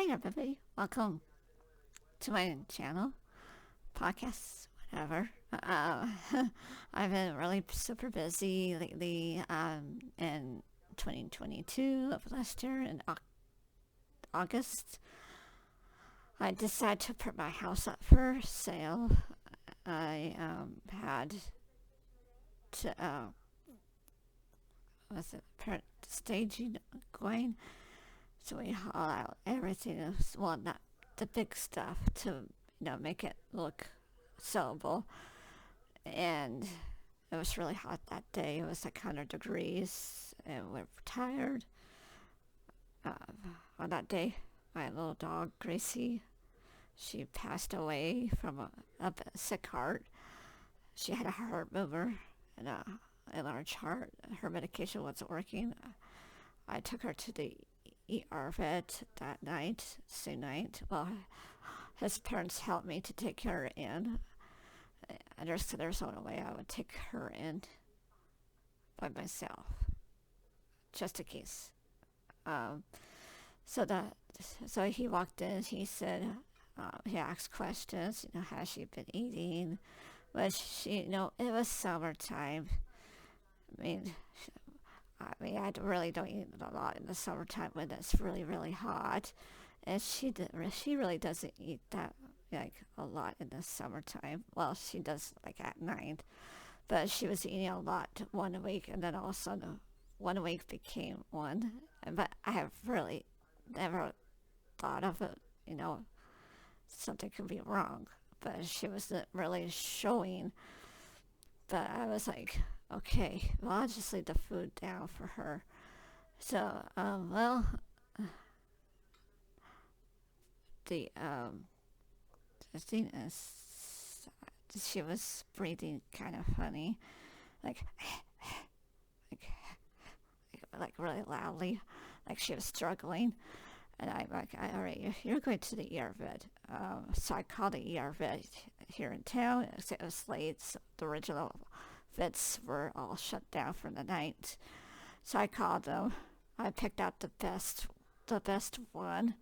Hi, everybody. Welcome to my channel, podcasts, whatever. I've been really super busy lately. In 2022 of last year in August, I decided to put my house up for sale. I had to, what's it, staging going. So we haul out everything, well, not the big stuff, to make it look sellable. And it was really hot that day. It was like 100 degrees, and we were tired. Uh, on that day, my little dog Gracie, she passed away from a sick heart. She had a heart murmur and a large heart. Her medication wasn't working. I took her to the ER vet that night, same night. Well, his parents helped me to take her in. And there's no way I would take her in by myself, just in case. Um, so that so he walked in. He said, he asked questions. Has she been eating? But it was summertime. I mean, I really don't eat a lot in the summertime when it's really, really hot. And she really doesn't eat that, like, a lot in the summertime. Well, she does, like, at night. But she was eating a lot one week, and then all of a sudden, 1 week became one. But I have really never thought of it, something could be wrong. But she wasn't really showing. But I was like, okay, well, I'll just leave the food down for her. So, the the thing is, she was breathing kind of funny, like, like, like really loudly, like she was struggling. And I'm like, all right, you're going to the ER vet. So I called the ER vet here in town. It was late. So the original vets were all shut down for the night. So I called them. I picked out the best one.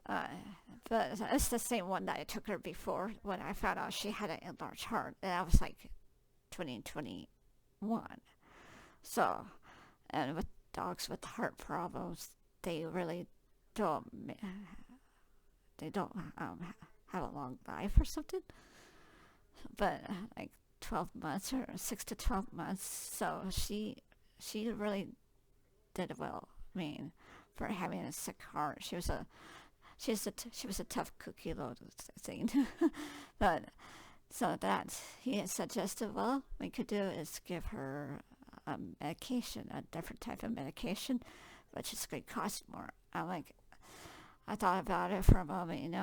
Uh, but it's the same one that I took her before when I found out she had an enlarged heart. And that was like 2021. So, and with dogs with heart problems, they really don't they don't have a long life or something. But like 12 months or 6 to 12 months. So she really did well. I mean, for having a sick heart, she was a tough cookie, though, thing. But so that he had suggested, well, we could do is give her a medication, a different type of medication, which is going to cost more. I thought about it for a moment.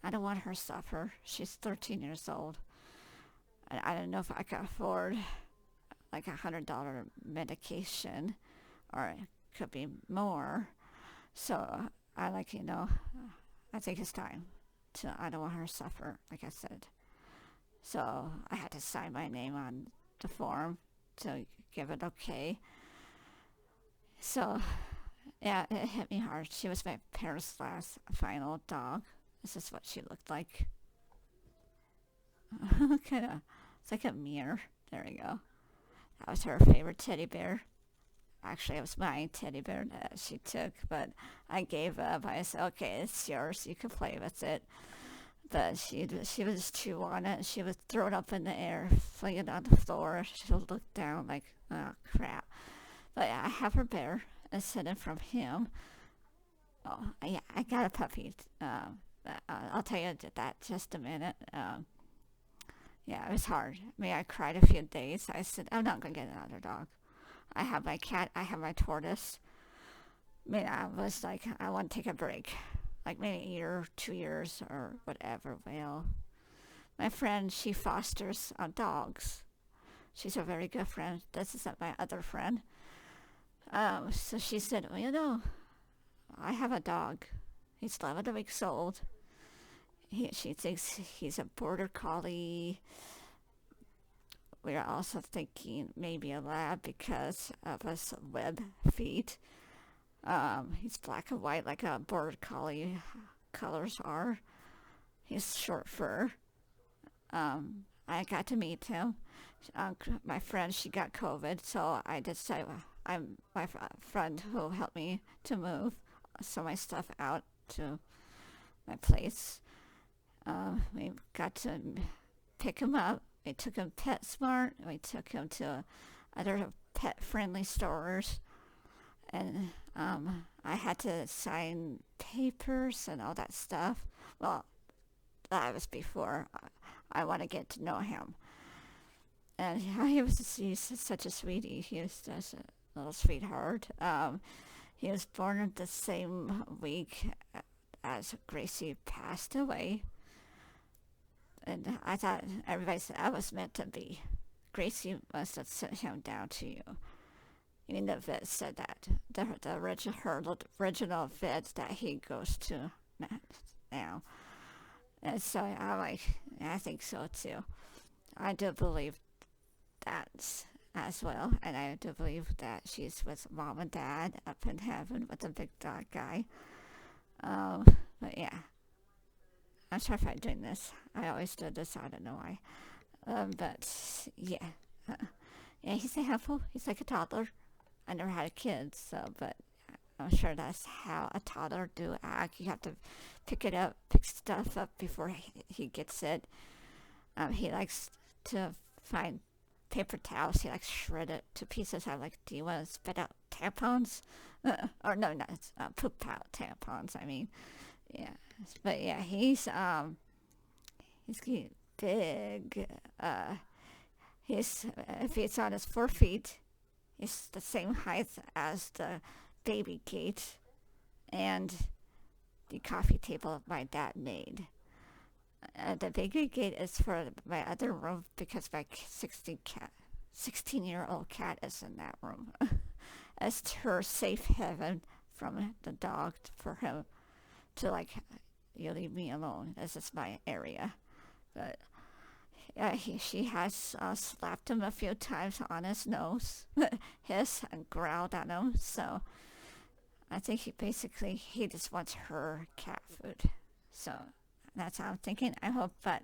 I don't want her to suffer. She's 13 years old. And I don't know if I could afford like $100 medication, or it could be more. So I think it's time. I don't want her to suffer, like I said. So I had to sign my name on the form to give it okay. So yeah, it hit me hard. She was my parents' last final dog. This is what she looked like. Kind of, it's like a mirror. There we go. That was her favorite teddy bear. Actually, it was my teddy bear that she took, but I gave up. I said, okay, it's yours. You can play with it. But she was chew on it. She would throw it up in the air, fling it on the floor. She would look down like, oh, crap. But yeah, I have her bear. It's hidden from him. Oh, yeah, I got a puppy. I'll tell you that just a minute. Yeah, it was hard. I mean, I cried a few days. I said, I'm not going to get another dog. I have my cat. I have my tortoise. I mean, I was like, I want to take a break. Like maybe a year, 2 years, or whatever. Well, my friend, she fosters dogs. She's a very good friend. This is my other friend. So she said, well, I have a dog. He's 11 weeks old. She thinks he's a border collie. We are also thinking maybe a lab because of his web feet. He's black and white like a border collie colors are. He's short fur. I got to meet him. My friend, she got COVID, so I decided I'm my friend who helped me to move some of my stuff out to my place. We got to pick him up. We took him PetSmart. We took him to other pet-friendly stores, and I had to sign papers and all that stuff. Well, that was before I want to get to know him. And he's such a sweetie. He was just a little sweetheart. He was born the same week as Gracie passed away. And I thought everybody said I was meant to be. Gracie must have sent him down to you. I mean, the vet said that. The original vet that he goes to now. And so I'm like, I think so too. I do believe that as well. And I do believe that she's with mom and dad up in heaven with the big dog guy. But yeah, I'm sorry if I'm doing this. I always do this. I don't know why. But yeah. Yeah, he's a handful. He's like a toddler. I never had a kid, so, but I'm sure that's how a toddler do act. You have to pick stuff up before he gets it. He likes to find paper towels. He likes shred it to pieces. I'm like, do you want to spit out tampons? Or no, not poop out tampons. I mean, yeah. But yeah, he's big. If he's on his 4 feet, he's the same height as the baby gate and the coffee table my dad made. The baby gate is for my other room because my 16-year-old cat is in that room. It's her safe haven from the dog for him to like, you leave me alone. This is my area. But she has slapped him a few times on his nose, hissed and growled at him. So I think he just wants her cat food. So that's how I'm thinking. I hope, but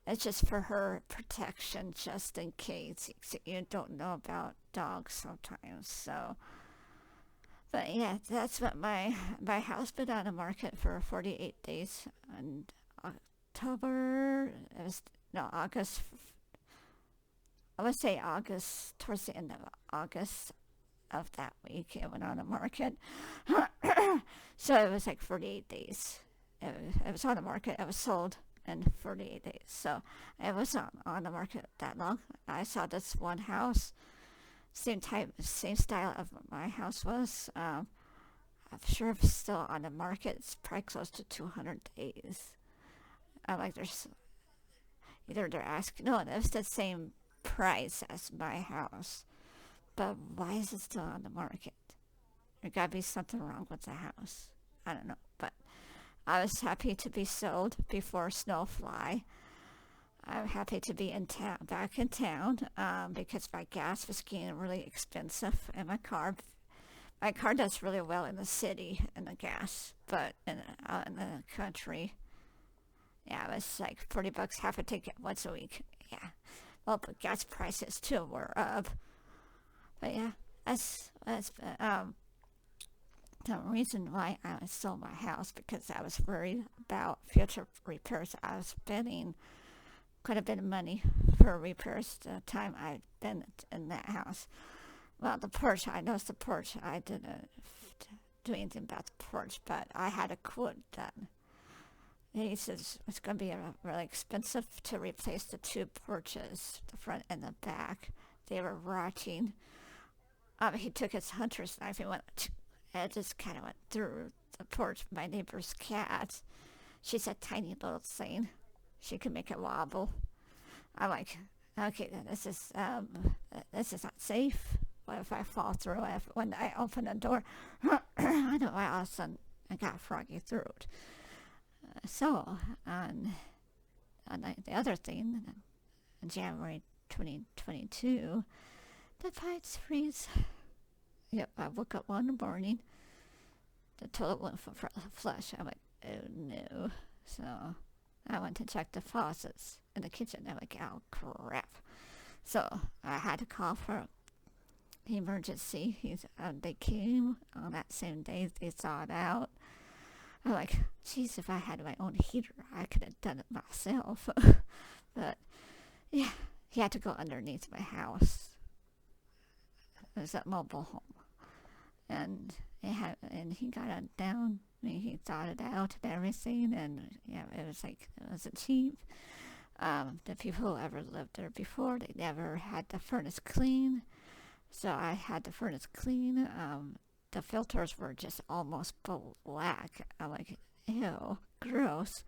it's just for her protection, just in case you don't know about dogs sometimes. So, but yeah, that's what my house been on the market for 48 days. And October, it was no August. I would say August, towards the end of August of that week, it went on the market. So it was like 48 days. It was on the market. It was sold in 48 days. So it wasn't on the market that long. I saw this one house, same type, same style of my house was. I'm sure if it's still on the market, it's probably close to 200 days. Like there's either they're asking, no, it's the same price as my house, but why is it still on the market? There gotta be something wrong with the house. I don't know, but I was happy to be sold before Snowfly. I'm happy to be back in town, because my gas was getting really expensive, and my car does really well in the city in the gas, but in the country, yeah, it was like $40 half a ticket once a week. Yeah, well, but gas prices too were up. But yeah, that's the reason why I sold my house, because I was worried about future repairs. I was spending quite a bit of money for repairs the time I'd been in that house. Well, the porch, I noticed the porch. I didn't do anything about the porch, but I had a quote done. And he says it's going to be really expensive to replace the two porches, the front and the back. They were rotting. He took his hunter's knife and it just kind of went through the porch of my neighbor's cat. She's a tiny little thing. She can make it wobble. I'm like, okay, this is not safe. What if I fall through it when I open the door? I know why all of a sudden I got a froggy throat. So, on the other thing, in January 2022, the pipes freeze. Yep, I woke up one morning the toilet went for flush. I'm like, oh no. So I went to check the faucets in the kitchen. I'm like, oh crap. So I had to call for emergency. They came on that same day. They saw it out. I'm like, geez, if I had my own heater, I could have done it myself. But yeah, he had to go underneath my house. It was a mobile home, and he got it down. I mean, he thought it out and everything, and yeah, it was cheap. The people who ever lived there before, they never had the furnace clean, so I had the furnace clean. The filters were just almost black. I'm like, ew, gross.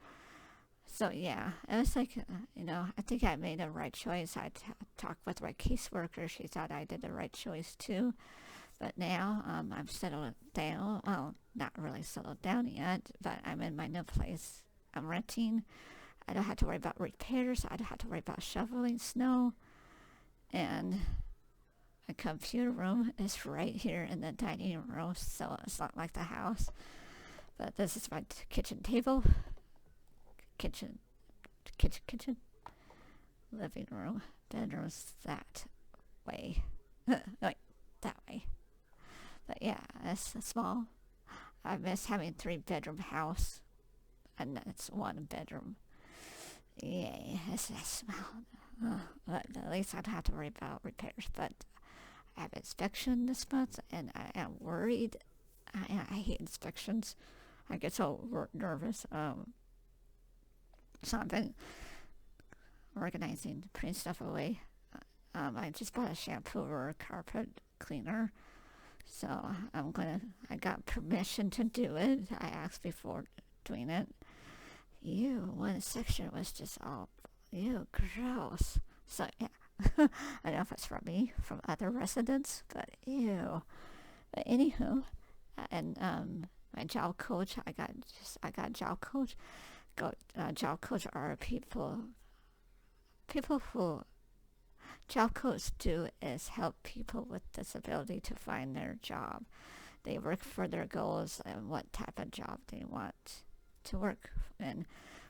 So yeah, it was like, I think I made the right choice. I talked with my caseworker. She thought I did the right choice too. But now I'm settled down. Well, not really settled down yet, but I'm in my new place. I'm renting. I don't have to worry about repairs. I don't have to worry about shoveling snow. And my computer room is right here in the dining room, so it's not like the house. But this is my kitchen table. Kitchen. Living room. Bedroom's that way. Wait, that way. But yeah, it's small. I miss having 3-bedroom house, and it's 1 bedroom. Yay, it's small. But at least I don't have to worry about repairs. But I have inspection this month, and I am worried. I hate inspections. I get so nervous. So I've been organizing, putting stuff away. I just bought a shampoo or a carpet cleaner. So I got permission to do it. I asked before doing it. One section was just all, gross. So yeah, I don't know if it's from me, from other residents, but ew. But anywho, and my job coach, I got job coach. Job coach are people who job coach do is help people with disability to find their job. They work for their goals and what type of job they want to work. And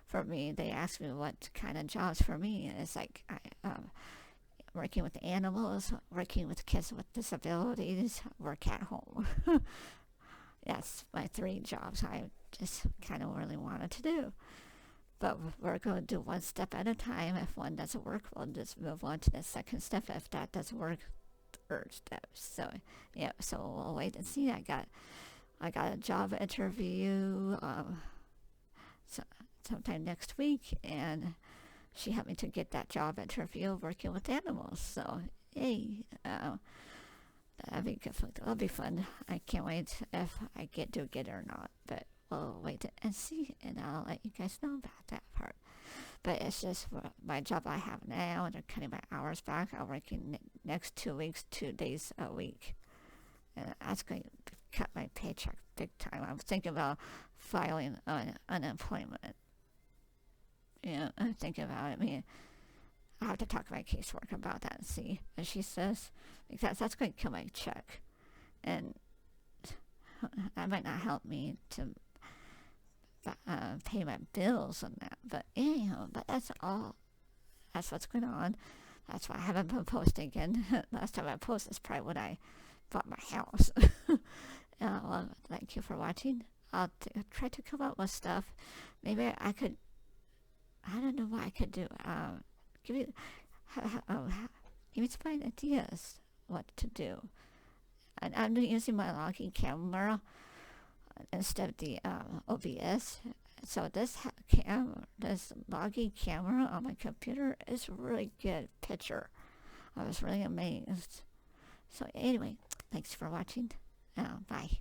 for me, they ask me what kind of jobs for me. It's like working with animals, working with kids with disabilities, work at home. That's my 3 jobs I just kind of really wanted to do. But we're going to do 1 step at a time. If one doesn't work, we'll just move on to the second step. If that doesn't work, 3rd step. So yeah, so we'll wait and see. I got a job interview sometime next week, and she helped me to get that job interview working with animals. So hey, that'll be good. That'll be fun. I can't wait if I get it or not. But we'll wait and see, and I'll let you guys know about that part. But it's just my job I have now, and they're cutting my hours back. I'm working next 2 weeks, 2 days a week. And that's going to cut my paycheck big time. I'm thinking about filing unemployment. I'm thinking about it. I mean, I have to talk to my caseworker about that and see what she says, because that's going to kill my check. And that might not help me to pay my bills and that. But anyhow, that's what's going on. That's why I haven't been posting again. Last time I posted is probably when I bought my house. Well, thank you for watching. I'll try to come up with stuff. Maybe I don't know what I could do. Give me some ideas what to do. And I'm using my logging camera instead of the OBS. So this logging camera on my computer is really good picture. I was really amazed. So anyway, thanks for watching. Bye.